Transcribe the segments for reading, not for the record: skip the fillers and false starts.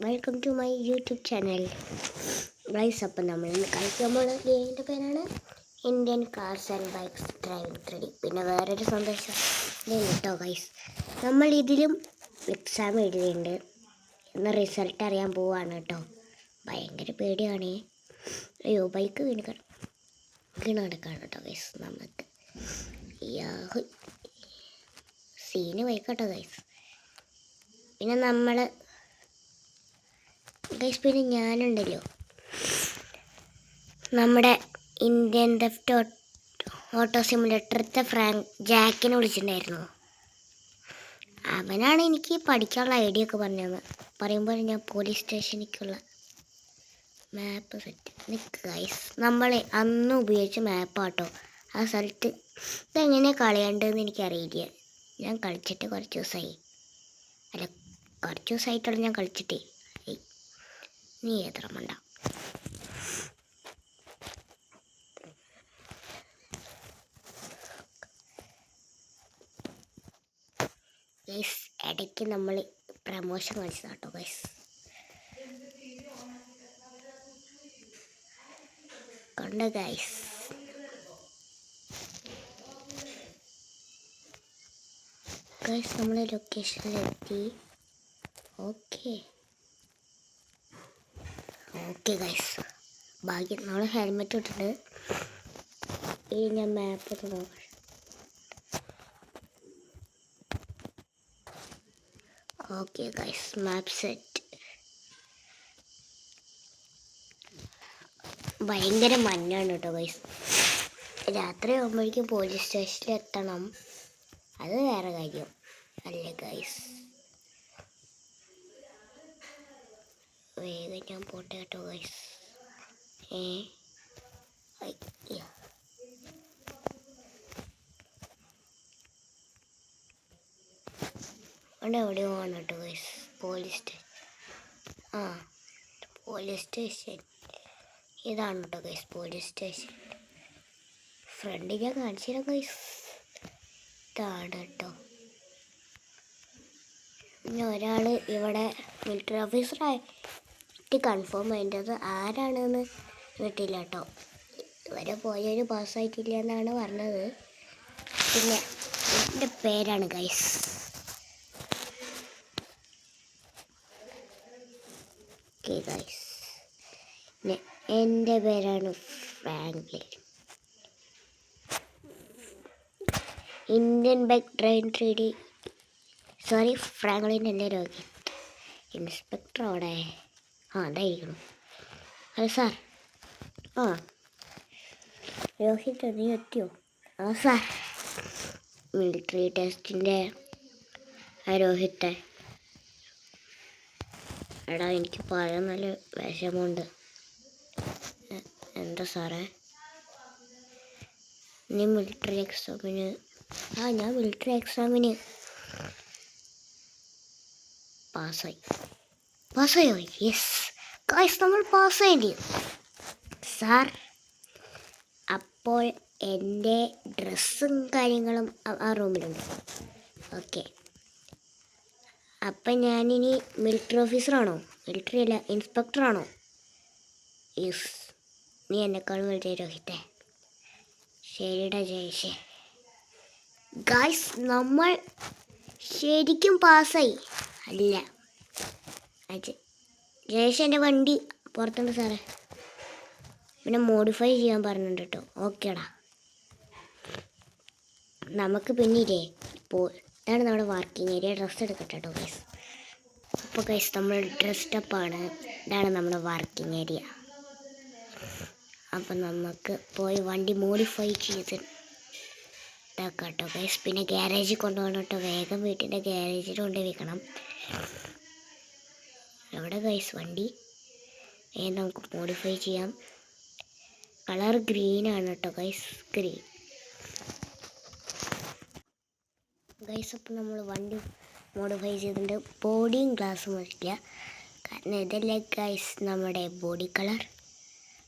Welcome to my YouTube channel guys. അപ്പം നമ്മൾ ഇന്ന് കളിക്കാൻ പോകുന്ന ഗെയിമിൻ്റെ പേരാണ് Indian cars and bikes driving 3D. പിന്നെ വേറൊരു സന്ദേശം കേട്ടോ ഗൈസ്, നമ്മൾ ഇതിലും എക്സാം എഴുതിയിട്ടുണ്ട്. ഇന്ന് റിസൾട്ട് അറിയാൻ പോവാണ് കേട്ടോ. ഭയങ്കര പേടിയാണ്. അയ്യോ, ബൈക്ക് വീണ് കിടക്കാണ് കേട്ടോ ഗൈസ്. നമുക്ക് സീന് ബൈക്കാട്ടോ ഗൈസ്. പിന്നെ നമ്മൾ ഗൈസ്, പിന്നെ ഞാനുണ്ടല്ലോ നമ്മുടെ ഇന്ത്യൻ തെഫ്റ്റ് ഓട്ടോ സിമുലേറ്ററിലത്തെ ജാക്കിനെ വിളിച്ചിട്ടുണ്ടായിരുന്നു. അവനാണ് എനിക്ക് പഠിക്കാനുള്ള ഐഡിയ ഒക്കെ പറഞ്ഞത്. പറയുമ്പോൾ ഞാൻ പോലീസ് സ്റ്റേഷനിലേക്കുള്ള മാപ്പ് സെറ്റ് നിൽക്കുക ഗൈസ്. നമ്മൾ അന്ന് ഉപയോഗിച്ച മാപ്പാട്ടോ ആ സ്ഥലത്ത്. ഇതെങ്ങനെയാണ് കളയേണ്ടതെന്ന് എനിക്കറിയില്ല. ഞാൻ കളിച്ചിട്ട് കുറച്ച് ദിവസമായിട്ടുള്ള ഞാൻ കളിച്ചിട്ടേ. നീ എത്ര മണ്ട ഗൈസ്. ഇടയ്ക്ക് നമ്മൾ പ്രമോഷൻ കാണിച്ചതാട്ടോ ഗൈസ്. കണ്ട ഗൈസ്, നമ്മൾ ലൊക്കേഷനിലെത്തി. ഓക്കെ ഗൈസ്, ഭാഗ്യം നമ്മൾ ഹെൽമെറ്റ് ഇട്ടിട്ടുണ്ട്. ഈ ഞാൻ മാപ്പ് നോക്കാം. ഓക്കെ ഗൈസ്, മാപ്പ് സെറ്റ്. ഭയങ്കര മഞ്ഞാണ് കേട്ടോ ഗൈസ്. രാത്രി ആകുമ്പോഴേക്കും പോലീസ് സ്റ്റേഷനിൽ എത്തണം. അത് വേറെ കാര്യം അല്ലേ ഗൈസ്. വേഗം ഞാൻ പോട്ടെ കേട്ടോ ഗൈസ്. അവിടെ എവിടെയോ ആണ് കേട്ടോ guys police station. Police station ഇതാണ് കേട്ടോ ഗൈസ് പോലീസ് സ്റ്റേഷൻ. ഫ്രണ്ട് ഞാൻ കാണിച്ചു തരാം ഗൈസ്. ഇതാണ് കേട്ടോ. പിന്നെ ഒരാൾ ഇവിടെ മിലിറ്ററി ഓഫീസറായിട്ട് കൺഫേം ചെയ്യേണ്ടത് ആരാണെന്ന് കിട്ടില്ല കേട്ടോ. ഇവരെ പോയൊരു പാസ്സായിട്ടില്ല എന്നാണ് പറഞ്ഞത്. പിന്നെ എൻ്റെ പേരാണ് ഗൈസ്. ഓക്കെ ഗൈസ്, എൻ്റെ പേരാണ് Franklin. Indian bike driving 3D. Sorry, Franklin അല്ലേ രോഹിത്. ഇൻസ്പെക്ടർ അവിടെ അതായിരിക്കണം. Hello sir. രോഹിത് നീ എത്തിയോ? സാർ, മിലിറ്ററി ടെസ്റ്റിൻ്റെ രോഹിത്തെ. എടാ, എനിക്ക് പറയാൻ നല്ല വിഷമമുണ്ട്. എന്താ സാറേ? നീ മിലിറ്ററി എക്സാമിന് ഞാൻ മിലിറ്ററി എക്സാമിന് പാസ്സായോ? യെസ് ഗൈസ്, നമ്മൾ പാസ്സായി സാർ. അപ്പോൾ എൻ്റെ ഡ്രസ്സും കാര്യങ്ങളും ആ റൂമിലുണ്ട്. ഓക്കെ, അപ്പം ഞാനിനി മിലിറ്ററി ഓഫീസറാണോ? മിലിറ്ററി അല്ല, ഇൻസ്പെക്ടറാണോ? യെസ്, നീ എന്നെക്കാളും വലിയ രോഹിത്തെ. ശരിടാ ജയേഷേ. ഗായ്സ്, നമ്മൾ ശരിക്കും പാസ്സായി. അല്ല, ജയേഷ് എൻ്റെ വണ്ടി പുറത്തുണ്ട് സാറേ. പിന്നെ മോഡിഫൈ ചെയ്യാൻ പറഞ്ഞിട്ടുണ്ട് കേട്ടോ. ഓക്കേടാ, നമുക്ക് പിന്നീടേ ഇതാണ് നമ്മുടെ വർക്കിംഗ് ഏരിയ. ഡ്രസ്സ് എടുക്കട്ടെ കേട്ടോ ഗൈസ്. അപ്പോൾ ഗൈസ്, നമ്മൾ ഡ്രസ്ഡപ്പാണ്. ഇതാണ് നമ്മുടെ വർക്കിംഗ് ഏരിയ. അപ്പം നമുക്ക് പോയി വണ്ടി മോഡിഫൈ ചെയ്ത് ഇതാക്കാം കേട്ടോ ഗൈസ്. പിന്നെ ഗ്യാരേജിൽ കൊണ്ടുപോകണം കേട്ടോ. വേഗം വീട്ടിൻ്റെ ഗ്യാരേജിൽ കൊണ്ടുപോയി വെക്കണം. എവിടെ ഗൈസ് വണ്ടി? നമുക്ക് മോഡിഫൈ ചെയ്യാം. കളർ ഗ്രീനാണ് കേട്ടോ ഗൈസ്, ഗ്രീൻ. ഗൈസ്, അപ്പം നമ്മൾ വണ്ടി മോഡിഫൈ ചെയ്തിട്ടുണ്ട്. ബോഡിയും ഗ്ലാസ്സും വയ്ക്കുക, കാരണം ഇതല്ലേ ഗൈസ് നമ്മുടെ ബോഡി കളർ.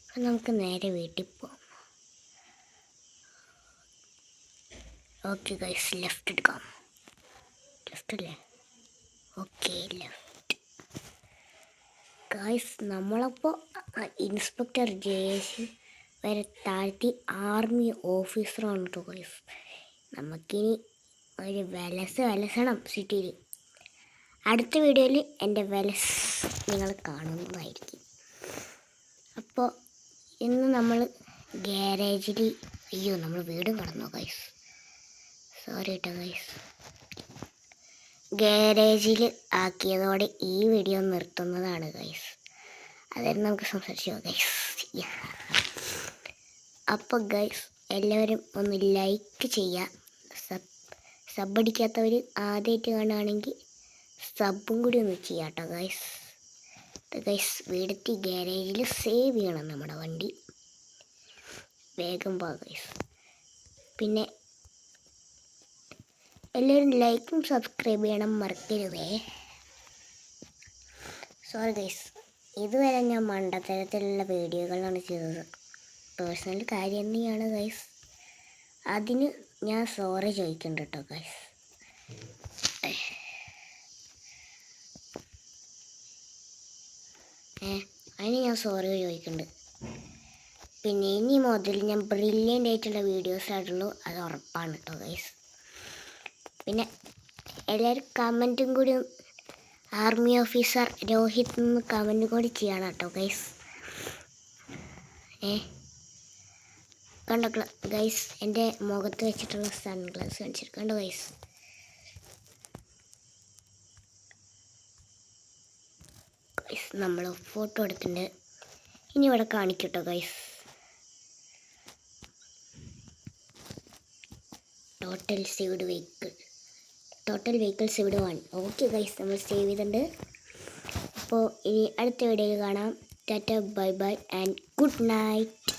അപ്പം നമുക്ക് നേരെ വീട്ടിൽ പോകാം. ഓക്കെ ഗൈസ്, ലെഫ്റ്റ് എടുക്കാം. ലെഫ്റ്റ് അല്ലേ? Okay, left. ഗൈസ് നമ്മളപ്പോൾ ഇൻസ്പെക്ടർ ജയേഷ് വരെ താഴ്ത്തി ആർമി ഓഫീസറാണ് കേട്ടോ ഗൈസ്. നമുക്കിനി ഒരു വിലസണം സിറ്റിയിൽ. അടുത്ത വീഡിയോയിൽ എൻ്റെ വിലസ് നിങ്ങൾ കാണുന്നതായിരിക്കും. അപ്പോൾ ഇന്ന് നമ്മൾ ഗ്യാരേജിൽ നമ്മൾ വീടും കടന്നു ഗൈസ്. സോറി കേട്ടോ ഗൈസ്. ഗ്യാരേജിൽ ആക്കിയതോടെ ഈ വീഡിയോ നിർത്തുന്നതാണ് ഗൈസ്. അതായത് നമുക്ക് സംസാരിച്ചോ ഗൈസ്. അപ്പോൾ ഗൈസ് എല്ലാവരും ഒന്ന് ലൈക്ക് ചെയ്യുക. സബ് അടിക്കാത്തവർ ആദ്യമായിട്ട് കാണുകയാണെങ്കിൽ സബും കൂടി ഒന്ന് ചെയ്യാം കേട്ടോ ഗൈസ്. ഗൈസ് വീടെത്തി ഗ്യാരേജിൽ സേവ് ചെയ്യണം നമ്മുടെ വണ്ടി. വേഗം പോ ഗൈസ്. പിന്നെ എല്ലാവരും ലൈക്കും സബ്സ്ക്രൈബ് ചെയ്യണം മറക്കരുതേ. സോറി ഗൈസ്, ഇതുവരെ ഞാൻ മണ്ടത്തരത്തിലുള്ള വീഡിയോകളാണ് ചെയ്തത്. പേഴ്സണൽ കാര്യം തന്നെയാണ് ഗൈസ്. അതിന് ഞാൻ സോറി ചോദിക്കുന്നുണ്ട് കേട്ടോ ഗൈസ്. അതിന് ഞാൻ സോറി ചോദിക്കുന്നുണ്ട്. പിന്നെ ഇനി മുതൽ ഞാൻ ബ്രില്യൻ്റ് ആയിട്ടുള്ള വീഡിയോസ് ആയിട്ടുള്ളൂ, അത് ഉറപ്പാണ് കേട്ടോ ഗൈസ്. പിന്നെ എല്ലാവരും കമൻറ്റും കൂടി ആർമി ഓഫീസർ രോഹിത് എന്ന് കമൻറ്റും കൂടി ചെയ്യണം കേട്ടോ ഗൈസ്. കണ്ടോ ഗൈസ്, എൻ്റെ മുഖത്ത് വെച്ചിട്ടുള്ള സൺഗ്ലാസ് കാണിച്ചിട്ട് കണ്ടോ ഗൈസ്. ഗൈസ് നമ്മൾ ഫോട്ടോ എടുത്തിട്ടുണ്ട്. ഇനി ഇവിടെ കാണിക്കട്ടോ guys. Total vehicle saved 1. Okay guys, നമ്മൾ സേവ് ചെയ്തിട്ടുണ്ട്. അപ്പോൾ ഇനി അടുത്ത വീഡിയോയിൽ കാണാം. Tata bye bye and good night.